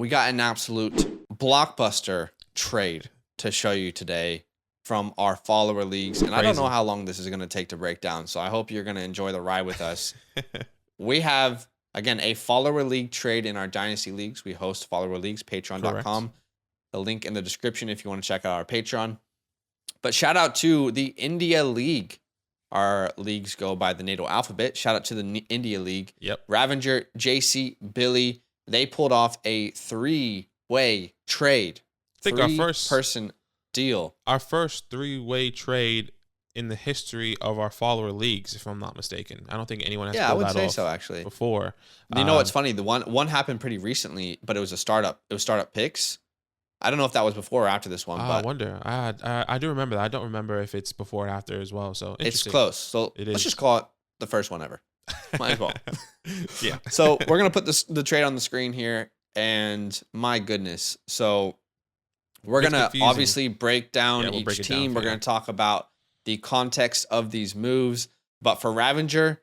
we got an absolute blockbuster trade to show you today from our follower leagues. And I don't know how long this is going to take to break down, so I hope you're going to enjoy the ride with us. We have, again, a follower league trade in our Dynasty leagues. We host follower leagues, patreon.com. The link in the description if you want to check out our Patreon. But shout out to the India League. Our leagues go by the NATO alphabet. Shout out to the India League. Yep. Ravager, JC, Billy. They pulled off a 3-way trade. I think our first person deal. Our first 3-way trade in the history of our follower leagues, if I'm not mistaken. I don't think anyone has pulled that off. I would say so, actually. Before. You know what's funny? The one happened pretty recently, but it was a startup. It was startup picks. I don't know if that was before or after this one. I wonder. I do remember that. I don't remember if it's before or after as well. So it's close. So let's just call it the first one ever. Might as well. Yeah. So we're gonna put the trade on the screen here, and my goodness. So we're gonna obviously break down each team. We're gonna talk about the context of these moves. But for Ravager,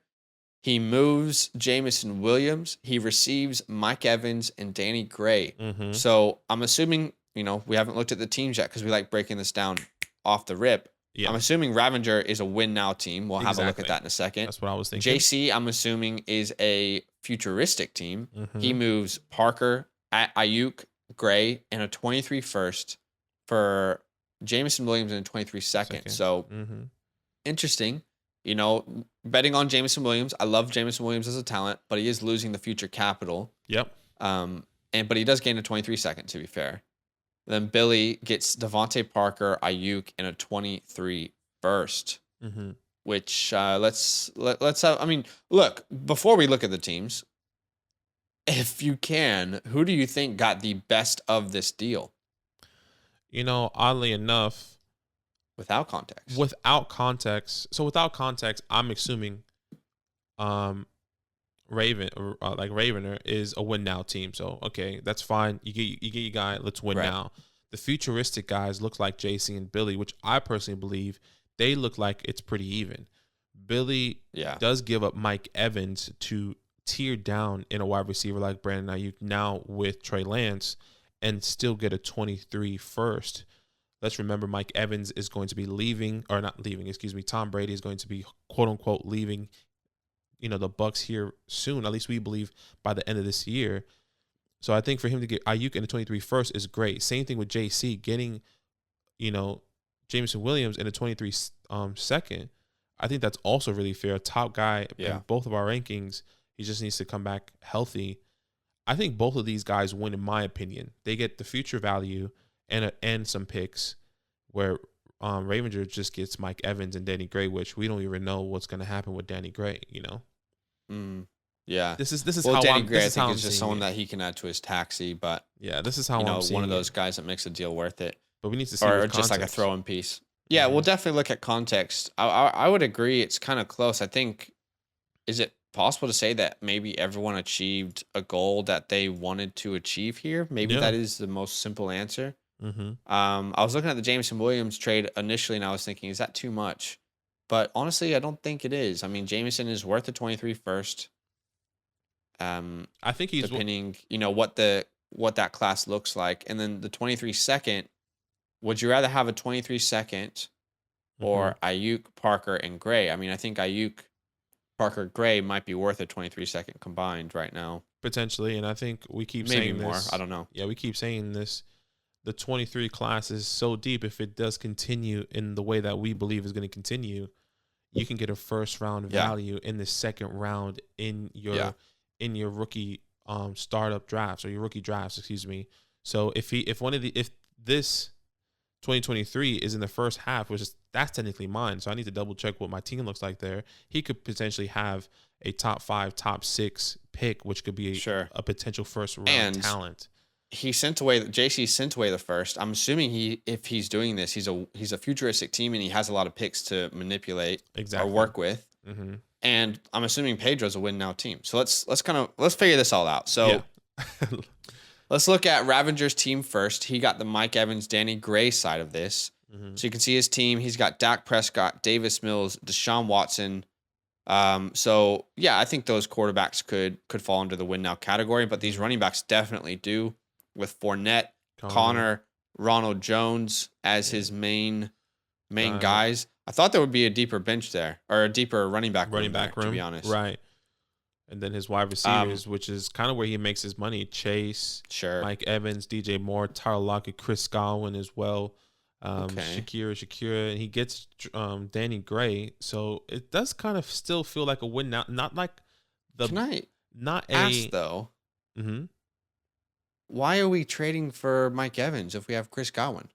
he moves Jameson Williams. He receives Mike Evans and Danny Gray. Mm-hmm. So I'm assuming, we haven't looked at the teams yet because we like breaking this down off the rip. Yeah. I'm assuming Ravager is a win now team. We'll have a look at that in a second. That's what I was thinking. JC, I'm assuming, is a futuristic team. Mm-hmm. He moves Parker, Ayuk, Gray, and a 23 first for Jameson Williams and a 23 second. So interesting. Betting on Jameson Williams. I love Jameson Williams as a talent, but he is losing the future capital. Yep. But he does gain a 23 second, to be fair. Then Billy gets Devontae Parker, Ayuk, and a 23 first. Mm-hmm. Which let's have. I mean, look, before we look at the teams, if you can, who do you think got the best of this deal? Oddly enough, without context. So without context, I'm assuming Ravener is a win now team. So okay, that's fine. You get your guy, let's win now. The futuristic guys look like JC and Billy, which I personally believe they look like it's pretty even. Billy does give up Mike Evans to tear down in a wide receiver like Brandon Ayuk now with Trey Lance and still get a 23 first. Let's remember Mike Evans is going to be Tom Brady is going to be quote unquote leaving, the Bucs here soon. At least we believe by the end of this year. So I think for him to get Ayuk in the 23 first is great. Same thing with JC getting, Jameson Williams in the 23 second. I think that's also really fair. Top guy in both of our rankings. He just needs to come back healthy. I think both of these guys win, in my opinion. They get the future value and some picks, where Ravager just gets Mike Evans and Danny Gray, which we don't even know what's going to happen with Danny Gray. Yeah. This is well, how Danny I'm, Gray, this I I think, is just someone that he can add to his taxi, but yeah, this is how I'm seeing one of those guys that makes a deal worth it. But we need to see or just like a throw-in piece. Yeah, we'll definitely look at context. I would agree it's kind of close. I think, is it possible to say that maybe everyone achieved a goal that they wanted to achieve here? Maybe that is the most simple answer. Mm-hmm. I was looking at the Jameson Williams trade initially, and I was thinking, is that too much? But honestly, I don't think it is. I mean, Jameson is worth a 23 first. I think he's depending, what that class looks like, and then the 23 second. Would you rather have a 23 second or Ayuk, Parker, and Gray? I mean, I think Ayuk, Parker, Gray might be worth a 23 second combined right now. Potentially, and I think we keep maybe saying more. This. I don't know. Yeah, we keep saying this. The 23 class is so deep. If it does continue in the way that we believe is going to continue, you can get a first round value in the second round in your rookie startup drafts or your rookie drafts, excuse me. So if this 2023 is in the first half, which is that's technically mine, so I need to double check what my team looks like there. He could potentially have a top 5, top 6 pick, which could be a potential first round talent. JC sent away the first. I'm assuming if he's doing this, he's a futuristic team and he has a lot of picks to manipulate or work with. Mm-hmm. And I'm assuming Pedro's a win now team. So let's figure this all out. So let's look at Ravager's team first. He got the Mike Evans, Danny Gray side of this. Mm-hmm. So you can see his team. He's got Dak Prescott, Davis Mills, Deshaun Watson. I think those quarterbacks could fall under the win now category, but these running backs definitely do. with Fournette, Connor, Ronald Jones as his main guys. I thought there would be a deeper bench there, or a deeper running back room, to be honest. Right. And then his wide receivers, which is kind of where he makes his money. Chase, Mike Evans, DJ Moore, Tyler Lockett, Chris Godwin as well. Shakira, and he gets Danny Gray. So it does kind of still feel like a win now. Not like the. Can I ask though? Mm-hmm. Why are we trading for Mike Evans if we have Chris Godwin,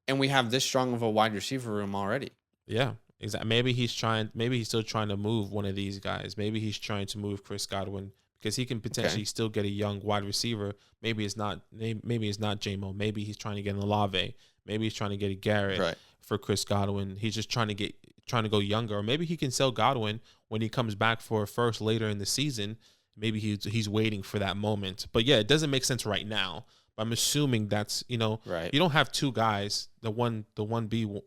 and we have this strong of a wide receiver room already? Yeah, exactly. Maybe he's still trying to move one of these guys. Maybe he's trying to move Chris Godwin because he can potentially still get a young wide receiver. Maybe it's not J-Mo. Maybe he's trying to get an Olave. Maybe he's trying to get a Garrett for Chris Godwin. He's just trying to go younger. Or maybe he can sell Godwin when he comes back for a first later in the season. Maybe he's waiting for that moment. But yeah, it doesn't make sense right now. But I'm assuming that's, you don't have two guys, the 1B, 1A,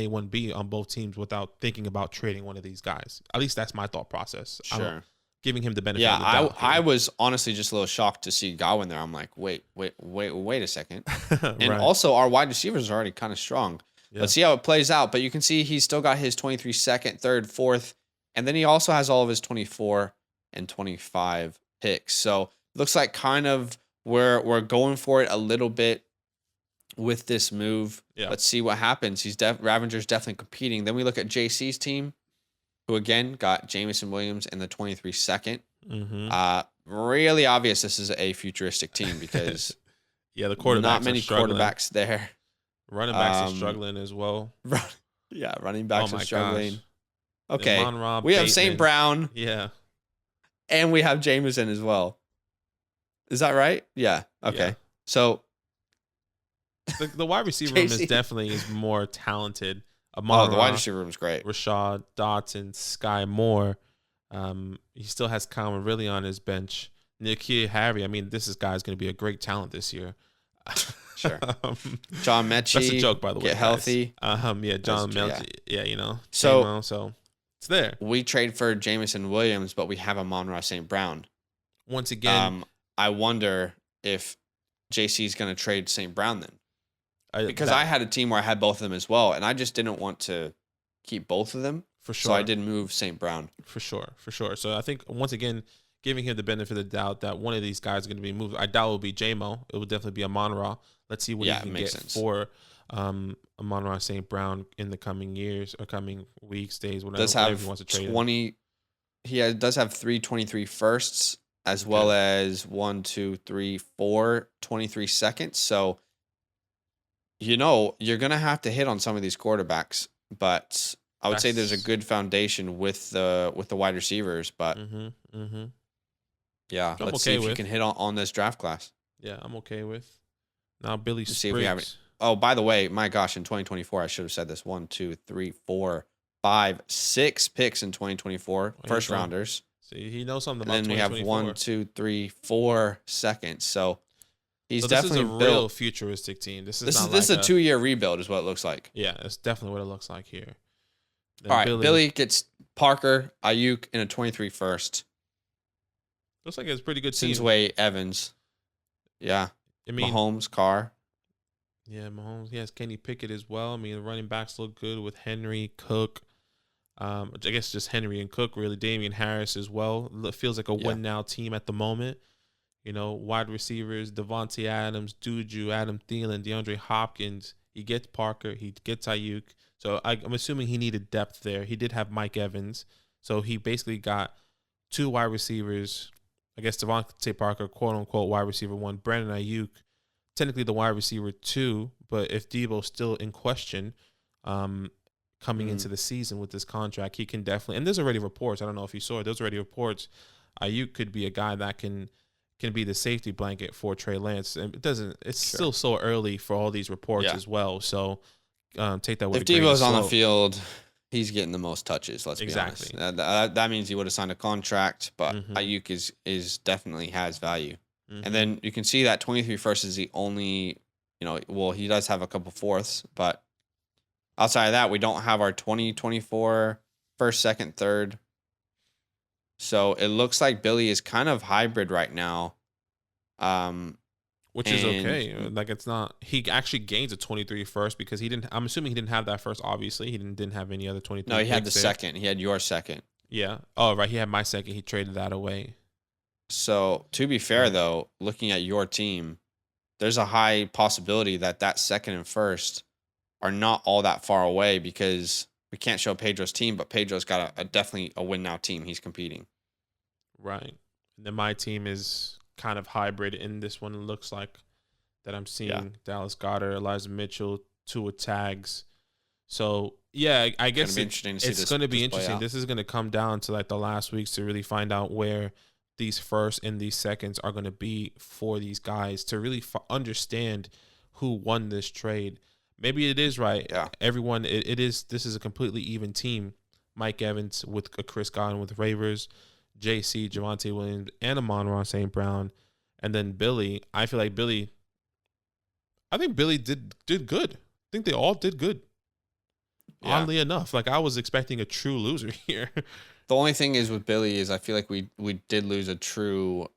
1B on both teams without thinking about trading one of these guys. At least that's my thought process. Sure. Giving him the benefit of the doubt. I was honestly just a little shocked to see Godwin there. I'm like, wait a second. And also our wide receivers are already kind of strong. Yeah. Let's see how it plays out. But you can see he's still got his 23 second, third, fourth. And then he also has all of his 24 and 25 picks. So looks like kind of we're going for it a little bit with this move. Yeah. Let's see what happens. Ravenger's definitely competing. Then we look at JC's team, who again got Jameson Williams in the 23 second. Mm-hmm. Really obvious this is a futuristic team because the quarterbacks not many quarterbacks there. Running backs are struggling as well. Running backs are struggling. Gosh. Okay, we have St. Brown. Yeah. And we have Jameson as well. Is that right? Yeah. Okay. Yeah. So the wide receiver room is more talented. The wide receiver room is great. Rashad, Dotson, Sky Moore. He still has Calvin Ridley on his bench. N'Keal Harry. I mean, this guy's going to be a great talent this year. Sure. John Mechie. That's a joke, by the way. Get healthy. John Mechie. Yeah, So it's there. We trade for Jameson Williams, but we have Amon-Ra St. Brown. Once again, I wonder if JC's going to trade St. Brown then. Because I had a team where I had both of them as well, and I just didn't want to keep both of them. For sure. So I did move St. Brown. For sure. So I think, once again, giving him the benefit of the doubt that one of these guys is going to be moved. I doubt it will be J-Mo. It will definitely be Amon-Ra. Let's see what he can get for Amon-Ra St. Brown in the coming years or coming weeks, days, whatever he wants to trade. He does have 3 23 firsts as well as 1, 2, 3, 4 23 seconds. So, you're going to have to hit on some of these quarterbacks, but I would say there's a good foundation with the wide receivers. But let's see if you can hit on this draft class. Yeah, I'm okay with. Now Billy Spriggs. See if we have it. Oh, by the way, my gosh, in 2024, I should have said this. 1, 2, 3, 4, 5, 6 picks in 2024, first rounders. See, he knows something about. And then we have 1, 2, 3, 4 seconds. So he's definitely a real futuristic team. This is a 2-year rebuild, is what it looks like. Yeah, it's definitely what it looks like here. Then all right, Billy gets Parker, Ayuk, and a 23 first. Looks like it's a pretty good team. Sinsway, Evans. Yeah. Mahomes, Carr. Yeah, Mahomes. He has Kenny Pickett as well. I mean, the running backs look good with Henry, Cook. I guess just Henry and Cook, really. Damian Harris as well. It feels like a win-now team at the moment. Wide receivers, Devontae Adams, Juju, Adam Thielen, DeAndre Hopkins. He gets Parker. He gets Ayuk. So I'm assuming he needed depth there. He did have Mike Evans. So he basically got 2 wide receivers. I guess Devontae Parker, quote-unquote, wide receiver 1. Brandon Ayuk, technically the wide receiver 2. But if Debo's still in question coming into the season with this contract, he can definitely – and there's already reports. I don't know if you saw it. There's already reports. Ayuk could be a guy that can be the safety blanket for Trey Lance. And it's still so early for all these reports as well. So take that with a grain of salt. If Debo's on the field – he's getting the most touches. Let's be honest. That means he would have signed a contract, but Ayuk is definitely has value. And then you can see that 23 first is the only, he does have a couple fourths, but outside of that, we don't have our 2024 first, second, third. So it looks like Billy is kind of hybrid right now. Which is okay. Like, it's not. He actually gains a 23 first because he didn't. I'm assuming he didn't have that first. Obviously, he didn't have any other 23. No, he had the second. He had your second. Yeah. Oh, right. He had my second. He traded that away. So to be fair, though, looking at your team, there's a high possibility that second and first are not all that far away because we can't show Pedro's team, but Pedro's got a definitely a win now team. He's competing. Right. And then my team is kind of hybrid in this one. It looks like that I'm seeing Dallas Goedert, Elijah Mitchell, Tua tags. So yeah, I guess it's going to be interesting. This is going to come down to like the last weeks to really find out where these first and these seconds are going to be for these guys to really understand who won this trade. Maybe it is right. Yeah. Everyone, it is. This is a completely even team. Mike Evans with Chris Godwin with Ravers, JC, Javonte Williams, and Amon-Ra St. Brown, and then Billy. I think Billy did good. I think they all did good. Yeah. Oddly enough, like I was expecting a true loser here. The only thing is with Billy is I feel like we did lose a true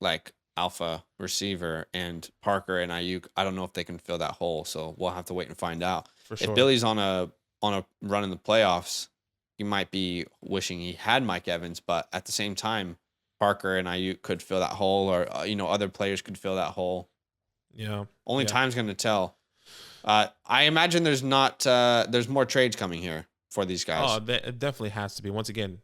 like alpha receiver, and Parker and Ayuk. I don't know if they can fill that hole, so we'll have to wait and find out. For sure. If Billy's on a run in the playoffs, you might be wishing he had Mike Evans, but at the same time, Parker and Ayuk could fill that hole, or other players could fill that hole. Yeah. Only time's going to tell. I imagine there's more trades coming here for these guys. Oh, it definitely has to be. Once again,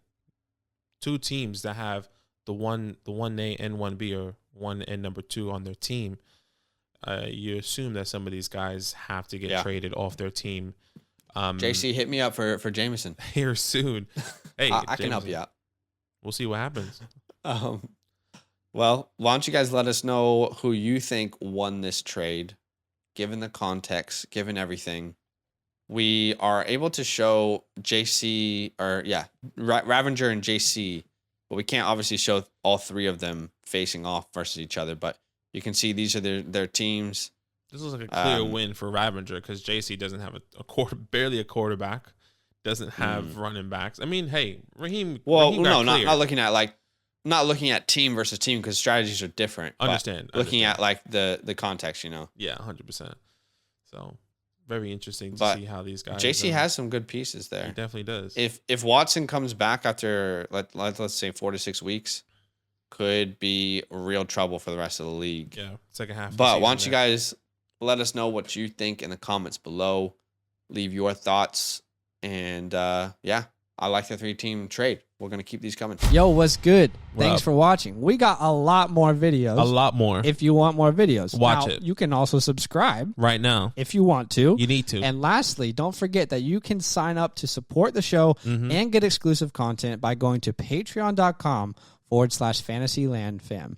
two teams that have the 1A and 1B, or 1 and number 2 on their team. You assume that some of these guys have to get traded off their team. JC, hit me up for Jameson here soon. Hey, I can help you out. We'll see what happens. Well, why don't you guys let us know who you think won this trade, given the context, given everything. We are able to show JC, Ravenger and JC, but we can't obviously show all three of them facing off versus each other. But you can see these are their teams. This looks like a clear win for Ravenger because JC doesn't have barely a quarterback, doesn't have running backs. I mean, hey, Raheem. Well, no, not looking at team versus team because strategies are different. Looking at like the context, Yeah, 100%. So very interesting to see how these guys. JC has some good pieces there. He definitely does. If Watson comes back after let's say 4 to 6 weeks, could be real trouble for the rest of the league. Yeah, second half. But why don't you guys let us know what you think in the comments below. Leave your thoughts. And I like the 3-team trade. We're going to keep these coming. Yo, what's good? Thanks for watching. We got a lot more videos. A lot more. If you want more videos. Watch it. You can also subscribe. Right now. If you want to. You need to. And lastly, don't forget that you can sign up to support the show and get exclusive content by going to patreon.com/FantasyLandFam.